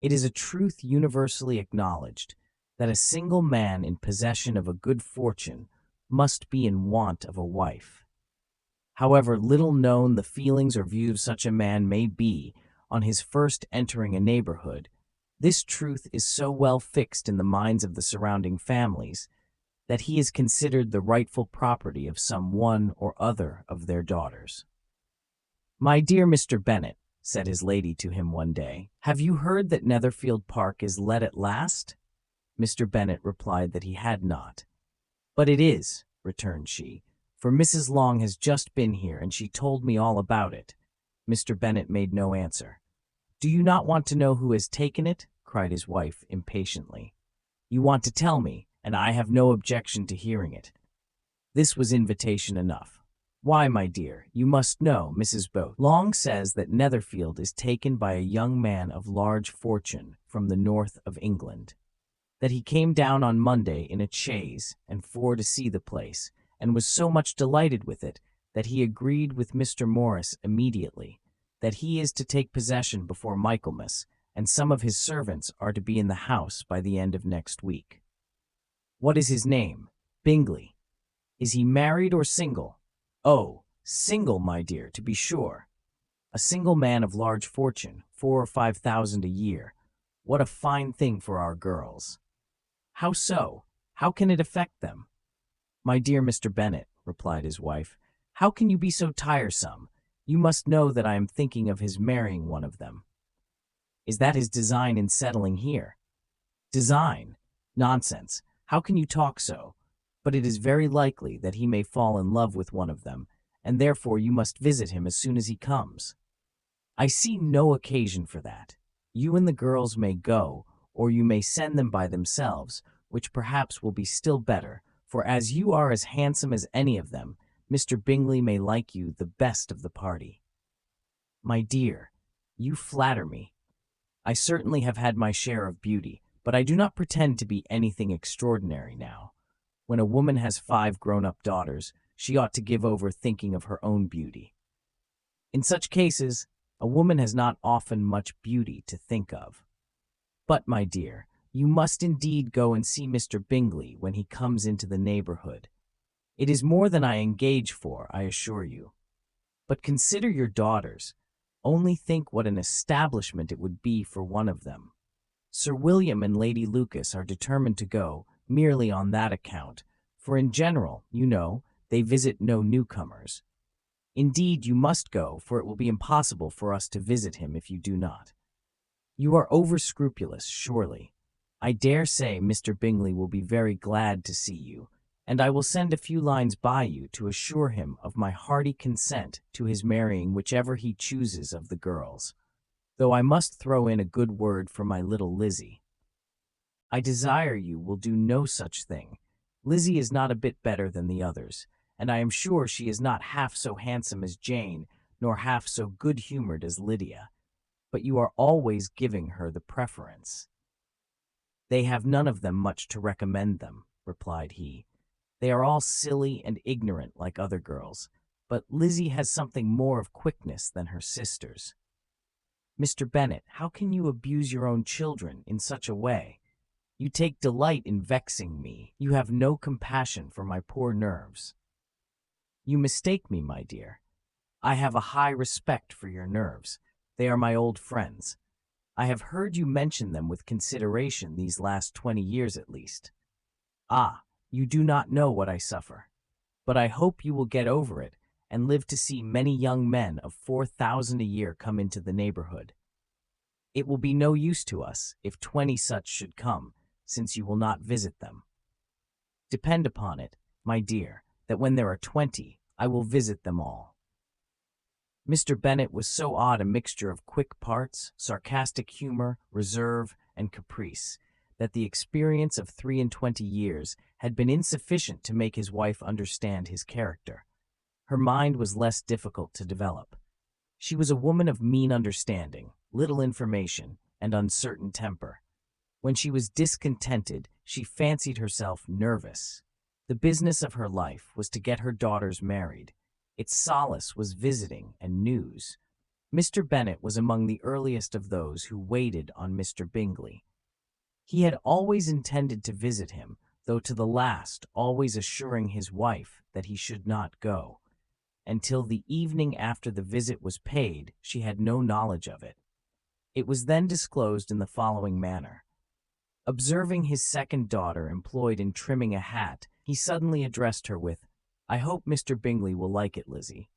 It is a truth universally acknowledged that a single man in possession of a good fortune must be in want of a wife. However little known the feelings or views such a man may be on his first entering a neighborhood, this truth is so well fixed in the minds of the surrounding families that he is considered the rightful property of some one or other of their daughters. "My dear Mr. Bennet," said his lady to him one day, "have you heard that Netherfield Park is let at last?" Mr. Bennet replied that he had not. "But it is," returned she, "for Mrs. Long has just been here, and she told me all about it." Mr. Bennet made no answer. "Do you not want to know who has taken it?" cried his wife impatiently. "You want to tell me, and I have no objection to hearing it." This was invitation enough. "Why, my dear, you must know, Mrs. Long says that Netherfield is taken by a young man of large fortune from the north of England, that he came down on Monday in a chaise and four to see the place, and was so much delighted with it that he agreed with Mr. Morris immediately, that he is to take possession before Michaelmas, and some of his servants are to be in the house by the end of next week." "What is his name?" "Bingley." "Is he married or single?" "Oh, single, my dear, to be sure. A single man of large fortune, 4 or 5 thousand a year. What a fine thing for our girls!" "How so? How can it affect them?" "My dear Mr. Bennet," replied his wife, "how can you be so tiresome? You must know that I am thinking of his marrying one of them." "Is that his design in settling here?" "Design? Nonsense! How can you talk so? But it is very likely that he may fall in love with one of them, and therefore you must visit him as soon as he comes." "I see no occasion for that. You and the girls may go, or you may send them by themselves, which perhaps will be still better, for as you are as handsome as any of them, Mr. Bingley may like you the best of the party." "My dear, you flatter me. I certainly have had my share of beauty, but I do not pretend to be anything extraordinary now. When a woman has 5 grown-up daughters, she ought to give over thinking of her own beauty. In such cases, a woman has not often much beauty to think of. But, my dear, you must indeed go and see Mr. Bingley when he comes into the neighborhood. It is more than I engage for, I assure you. But consider your daughters. Only think what an establishment it would be for one of them. Sir William and Lady Lucas are determined to go merely on that account, for in general, you know, they visit no newcomers. Indeed, you must go, for it will be impossible for us to visit him if you do not. You are over-scrupulous, surely. I dare say Mr. Bingley will be very glad to see you, and I will send a few lines by you to assure him of my hearty consent to his marrying whichever he chooses of the girls, though I must throw in a good word for my little Lizzie. I desire you will do no such thing. Lizzie is not a bit better than the others, and I am sure she is not half so handsome as Jane, nor half so good-humored as Lydia. But you are always giving her the preference." "They have none of them much to recommend them," replied he. "They are all silly and ignorant like other girls, but Lizzie has something more of quickness than her sisters." "Mr. Bennet, how can you abuse your own children in such a way? You take delight in vexing me. You have no compassion for my poor nerves." "You mistake me, my dear. I have a high respect for your nerves. They are my old friends. I have heard you mention them with consideration these last 20 years at least. Ah, you do not know what I suffer. But I hope you will get over it and live to see many young men of 4,000 a year come into the neighborhood. It will be no use to us if 20 such should come, since you will not visit them. Depend upon it, my dear, that when there are 20, I will visit them all." Mr. Bennet was so odd a mixture of quick parts, sarcastic humor, reserve, and caprice, that the experience of 23 years had been insufficient to make his wife understand his character. Her mind was less difficult to develop. She was a woman of mean understanding, little information, and uncertain temper. When she was discontented, she fancied herself nervous. The business of her life was to get her daughters married. Its solace was visiting and news. Mr. Bennet was among the earliest of those who waited on Mr. Bingley. He had always intended to visit him, though to the last always assuring his wife that he should not go. Until the evening after the visit was paid, she had no knowledge of it. It was then disclosed in the following manner. Observing his second daughter employed in trimming a hat, he suddenly addressed her with, "I hope Mr. Bingley will like it, Lizzie."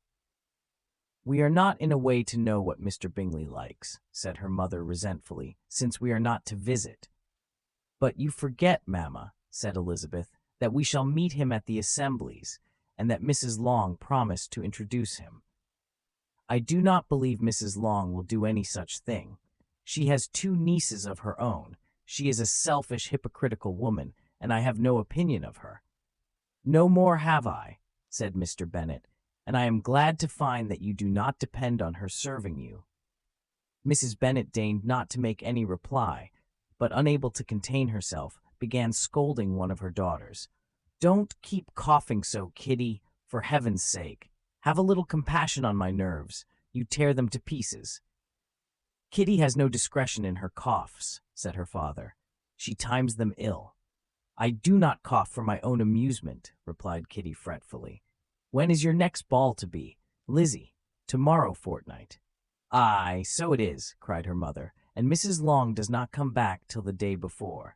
"We are not in a way to know what Mr. Bingley likes," said her mother resentfully, "since we are not to visit." "But you forget, mamma," said Elizabeth, "that we shall meet him at the assemblies, and that Mrs. Long promised to introduce him." "I do not believe Mrs. Long will do any such thing. She has two nieces of her own. She is a selfish, hypocritical woman, and I have no opinion of her." "No more have I," said Mr. Bennet, "and I am glad to find that you do not depend on her serving you." Mrs. Bennet deigned not to make any reply, but unable to contain herself, began scolding one of her daughters. "Don't keep coughing so, Kitty, for heaven's sake. Have a little compassion on my nerves. You tear them to pieces." "Kitty has no discretion in her coughs," said her father. "She times them ill." "I do not cough for my own amusement," replied Kitty fretfully. "When is your next ball to be, Lizzie? Tomorrow fortnight." "Aye, so it is," cried her mother, "and Mrs. Long does not come back till the day before.